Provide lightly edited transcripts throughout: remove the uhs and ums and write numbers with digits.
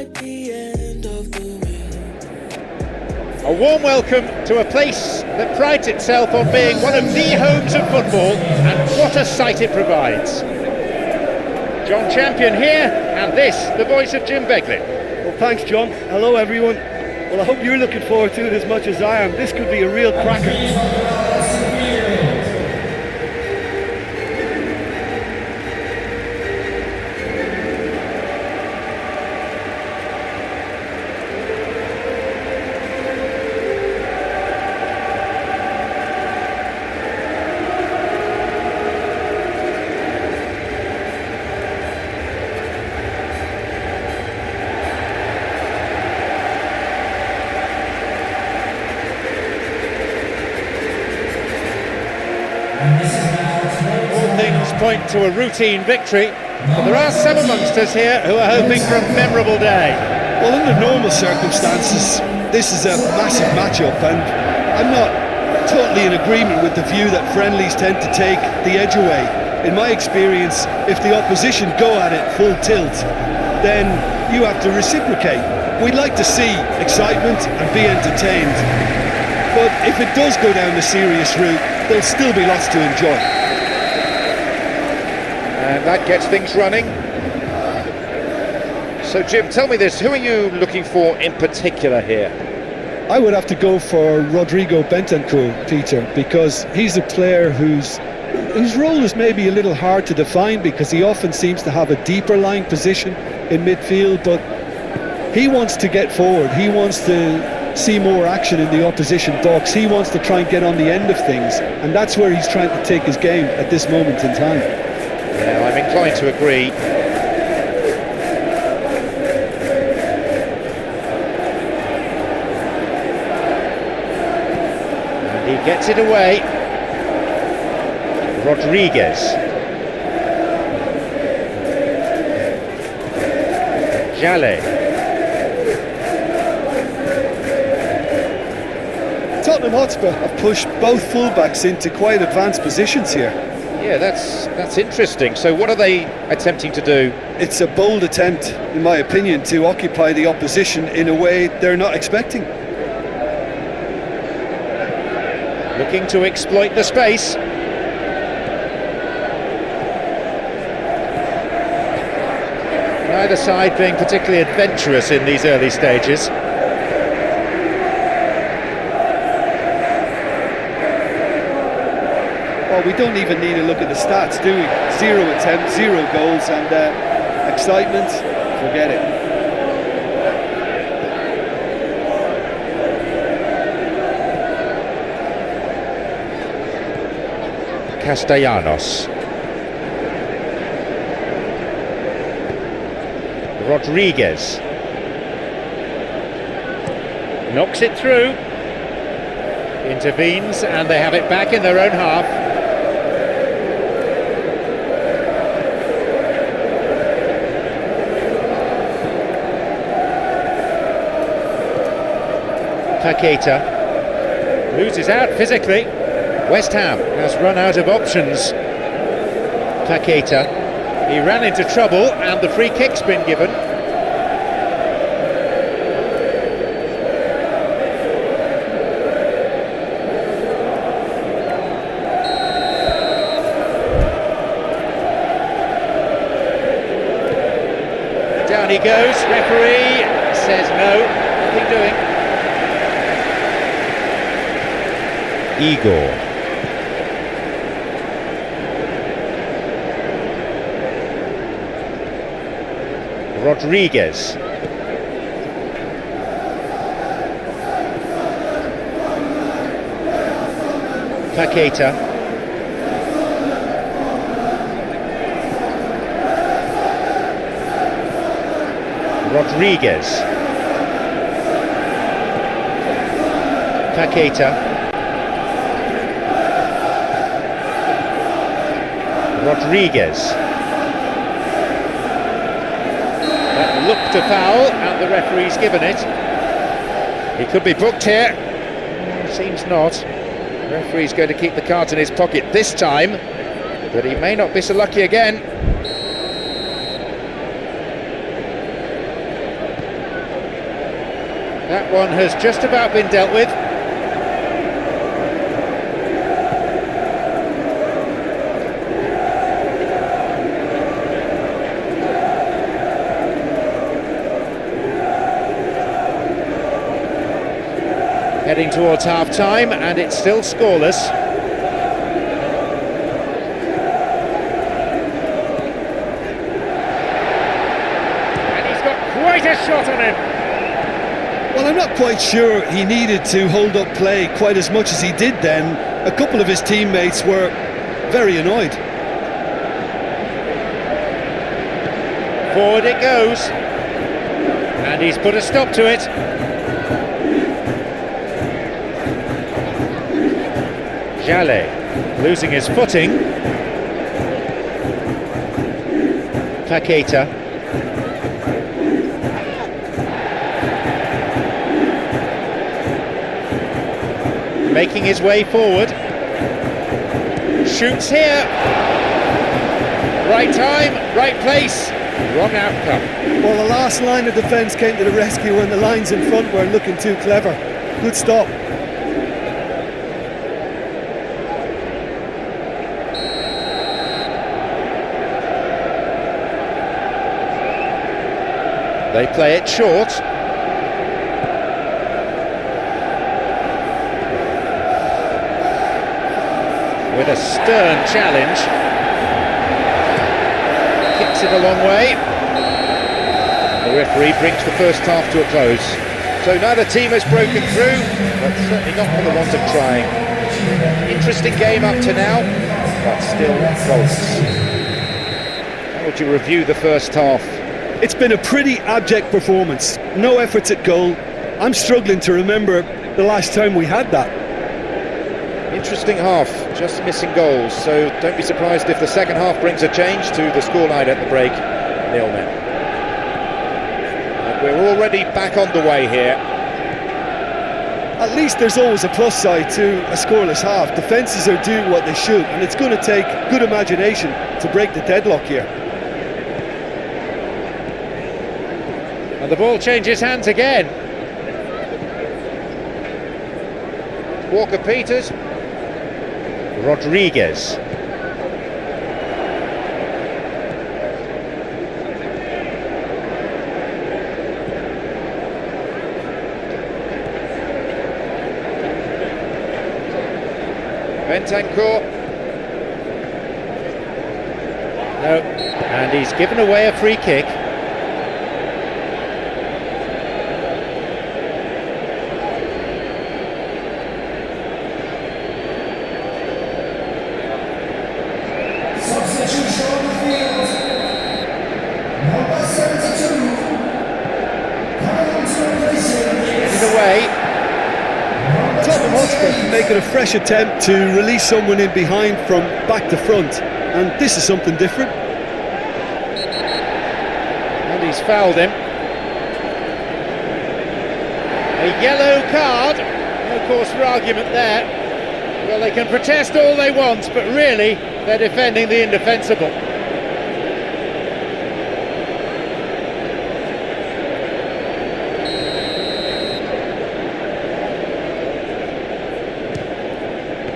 A warm welcome to a place that prides itself on being one of the homes of football, and what a sight it provides. John Champion here, and this, the voice of Jim Begley. Well, thanks, John. Hello, everyone. Well, I hope you're looking forward to it as much as I am. This could be a real cracker. All things point to a routine victory, but there are some amongst us here who are hoping for a memorable day. Well, under normal circumstances, this is a massive match-up, and I'm not totally in agreement with the view that friendlies tend to take the edge away. In my experience, if the opposition go at it full tilt, then you have to reciprocate. We'd like to see excitement and be entertained, but if it does go down the serious route, there'll still be lots to enjoy. And that gets things running. So Jim, tell me this, who are you looking for in particular here? I would have to go for Rodrigo Bentancur, Peter, because he's a player whose role is maybe a little hard to define, because he often seems to have a deeper lying position in midfield, but he wants to get forward, he wants to see more action in the opposition box, he wants to try and get on the end of things, and that's where he's trying to take his game at this moment in time. Yeah, I'm inclined to agree. And he gets it away. Rodriguez. Jale. Tottenham Hotspur have pushed both fullbacks into quite advanced positions here. Yeah, that's interesting. So what are they attempting to do? It's a bold attempt, in my opinion, to occupy the opposition in a way they're not expecting. Looking to exploit the space. Neither side being particularly adventurous in these early stages. Well, we don't even need to look at the stats, do we? 0 attempts, 0 goals, and excitement, forget it. Castellanos. Rodriguez. Knocks it through. Intervenes, and they have it back in their own half. Paqueta loses out physically. West Ham has run out of options. Paqueta, he ran into trouble, and the free kick's been given. Down he goes, referee says no, nothing doing. Igor. Rodriguez. Paqueta. Rodriguez. Paqueta. Rodriguez. That looked a foul, and the referee's given it. He could be booked here. Seems not. The referee's going to keep the cards in his pocket this time, but he may not be so lucky again. That one has just about been dealt with. Heading towards half-time, and it's still scoreless. And he's got quite a shot on him. Well, I'm not quite sure he needed to hold up play quite as much as he did then. A couple of his teammates were very annoyed. Forward it goes. And he's put a stop to it. Jallet losing his footing. Paqueta. Making his way forward. Shoots here. Right time, right place, wrong outcome. Well, the last line of defence came to the rescue when the lines in front weren't looking too clever. Good stop. They play it short. With a stern challenge. Kicks it a long way. The referee brings the first half to a close. So neither team has broken through, but certainly not for the want of trying. Interesting game up to now, but still goalless. How would you review the first half? It's been a pretty abject performance. No efforts at goal. I'm struggling to remember the last time we had that. Interesting half, just missing goals, so don't be surprised if the second half brings a change to the scoreline at the break, 0-0. And we're already back on the way here. At least there's always a plus side to a scoreless half. Defences are doing what they should, and it's going to take good imagination to break the deadlock here. And the ball changes hands again. Walker-Peters. Rodriguez. Bentancur. No, and he's given away a free kick. Away. Tottenham Hotspur making a fresh attempt to release someone in behind from back to front, and this is something different. And he's fouled him. A yellow card. No cause for argument there. Well, they can protest all they want, but really they're defending the indefensible.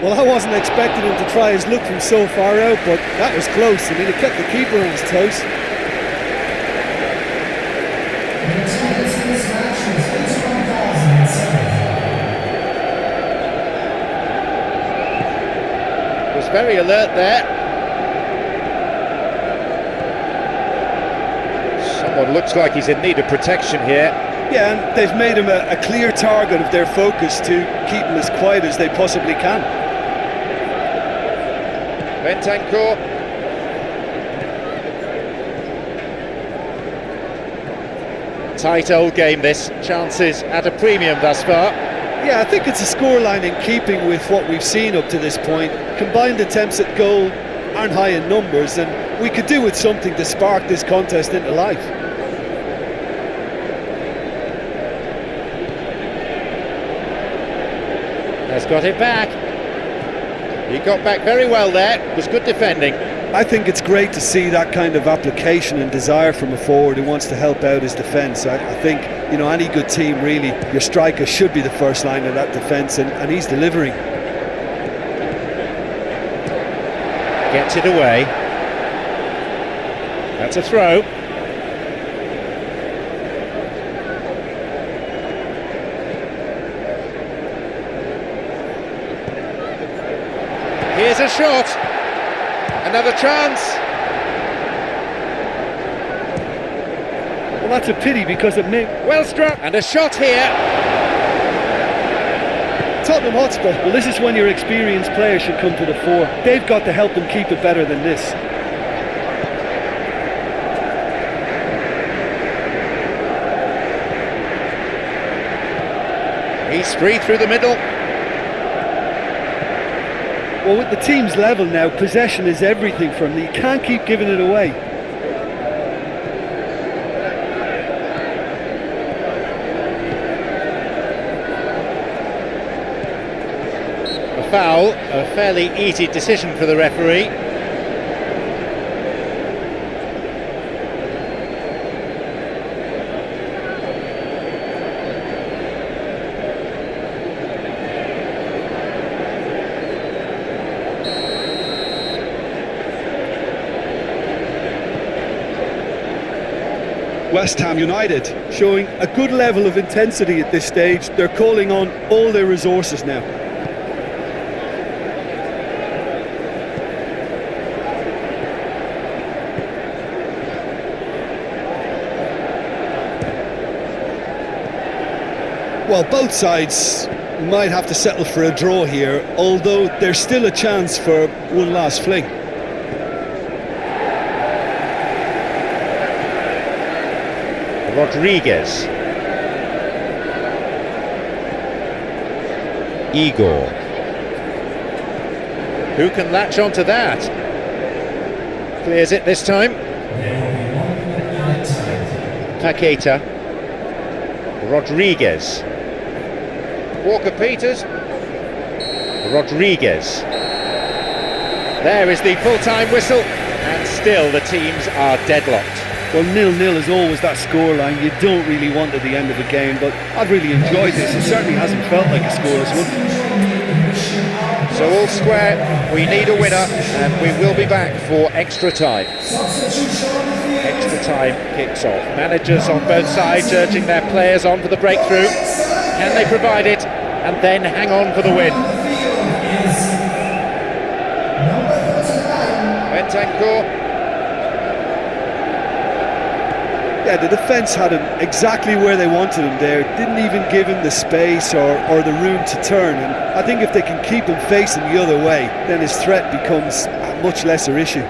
Well, I wasn't expecting him to try his luck from so far out, but that was close. I mean, it kept the keeper on his toes. Was very alert there. Someone looks like he's in need of protection here. Yeah, and they've made him a clear target of their focus to keep him as quiet as they possibly can. Bentancur. Tight old game this. Chances at a premium thus far. Yeah, I think it's a scoreline in keeping with what we've seen up to this point. Combined attempts at goal aren't high in numbers, and we could do with something to spark this contest into life. Has got it back. He got back very well there. It was good defending. I think it's great to see that kind of application and desire from a forward who wants to help out his defence. I think, you know, any good team really, your striker should be the first line of that defence, and he's delivering. Gets it away. That's a throw. Here's a shot. Another chance. Well, that's a pity because it may... Well struck. And a shot here. Tottenham Hotspur, well, this is when your experienced players should come to the fore. They've got to help them keep it better than this. He's free through the middle. Well, with the team's level now, possession is everything for them. You can't keep giving it away. A foul, a fairly easy decision for the referee. West Ham United showing a good level of intensity at this stage. They're calling on all their resources now. Well, both sides might have to settle for a draw here, although there's still a chance for one last fling. Rodriguez. Igor. Who can latch onto that? Clears it this time. Paqueta. Rodriguez. Walker-Peters. Rodriguez. There is the full-time whistle, and still the teams are deadlocked. Well, 0-0 is always that scoreline you don't really want at the end of a game, but I've really enjoyed this. It certainly hasn't felt like a scoreless one. So all square, we need a winner, and we will be back for extra time. Extra time kicks off. Managers on both sides urging their players on for the breakthrough. Can they provide it and then hang on for the win? Bentancur. Yeah, the defence had him exactly where they wanted him there. Didn't even give him the space or the room to turn. And I think if they can keep him facing the other way, then his threat becomes a much lesser issue.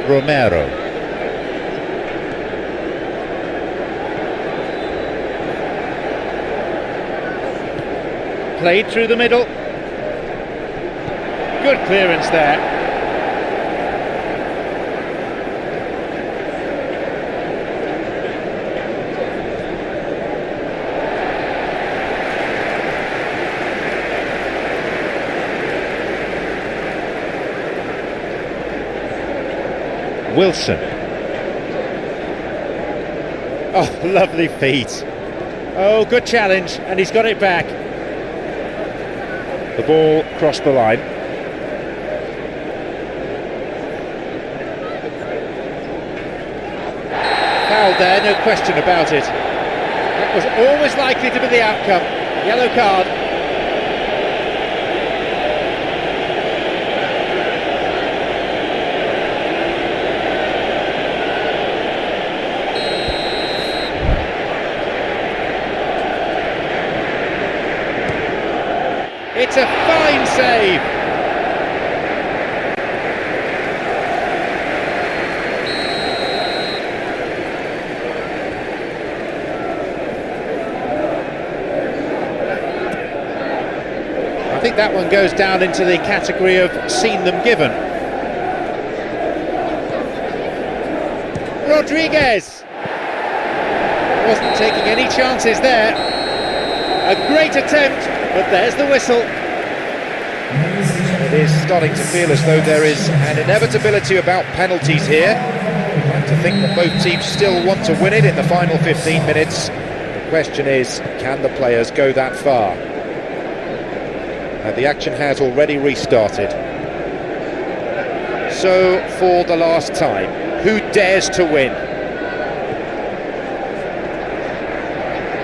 Romero. Played through the middle. Good clearance there. Wilson. Oh, lovely feet. Oh, good challenge, and he's got it back. The ball crossed the line. Foul there, no question about it. That was always likely to be the outcome. Yellow card. It's a fine save. I think that one goes down into the category of seen them given. Rodriguez! wasn't taking any chances there. A great attempt, but there's the whistle. It is starting to feel as though there is an inevitability about penalties here. I'd like to think that both teams still want to win it in the final 15 minutes. The question is, can the players go that far? And the action has already restarted. So, for the last time, who dares to win?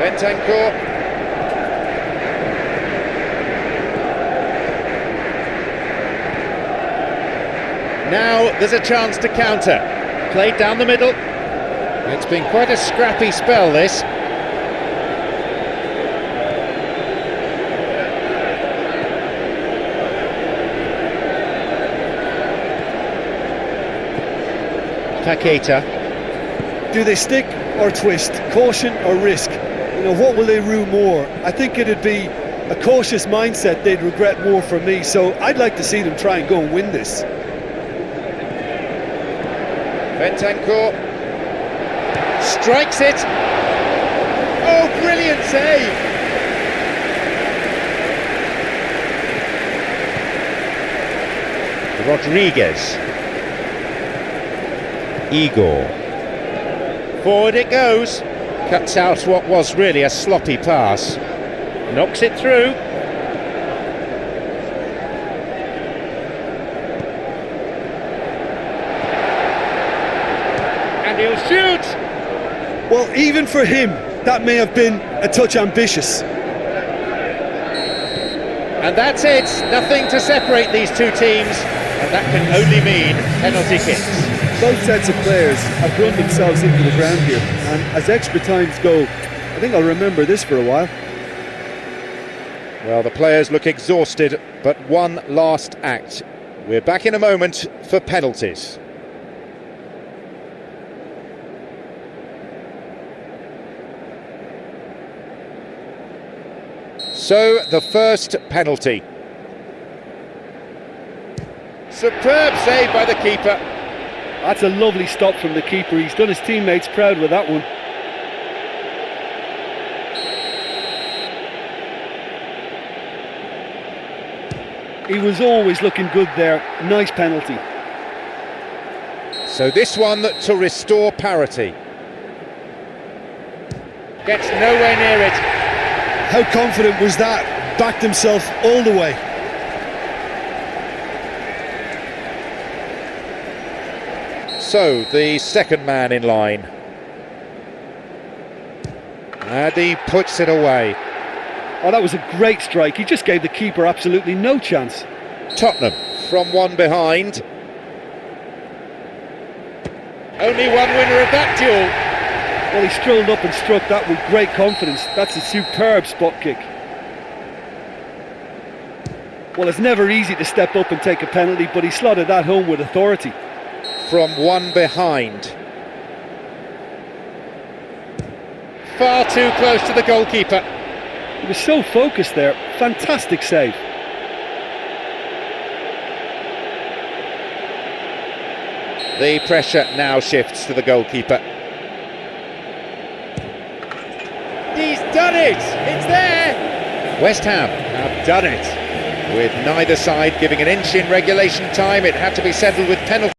Bentancur. Now there's a chance to counter. Played down the middle. It's been quite a scrappy spell, this. Paqueta. Do they stick or twist? Caution or risk? You know, what will they rue more? I think it'd be a cautious mindset they'd regret more for me, so I'd like to see them try and go and win this. Bentancur strikes it. Oh, brilliant save! Rodriguez. Igor. Forward it goes. Cuts out what was really a sloppy pass. Knocks it through. And he'll shoot! Well, even for him, that may have been a touch ambitious. And that's it. Nothing to separate these two teams. And that can only mean penalty kicks. Both sets of players have run themselves into the ground here, and as extra times go, I think I'll remember this for a while. Well, the players look exhausted, but one last act. We're back in a moment for penalties. So, the first penalty. Superb save by the keeper. That's a lovely stop from the keeper. He's done his teammates proud with that one. He was always looking good there. Nice penalty. So this one to restore parity. Gets nowhere near it. How confident was that? Backed himself all the way. So, the second man in line. And he puts it away. Oh, that was a great strike. He just gave the keeper absolutely no chance. Tottenham from one behind. Only one winner of that duel. Well, he strolled up and struck that with great confidence. That's a superb spot kick. Well, it's never easy to step up and take a penalty, but he slotted that home with authority. From one behind. Far too close to the goalkeeper. He was so focused there. Fantastic save. The pressure now shifts to the goalkeeper. He's done it! It's there! West Ham have done it. With neither side giving an inch in regulation time, it had to be settled with penalty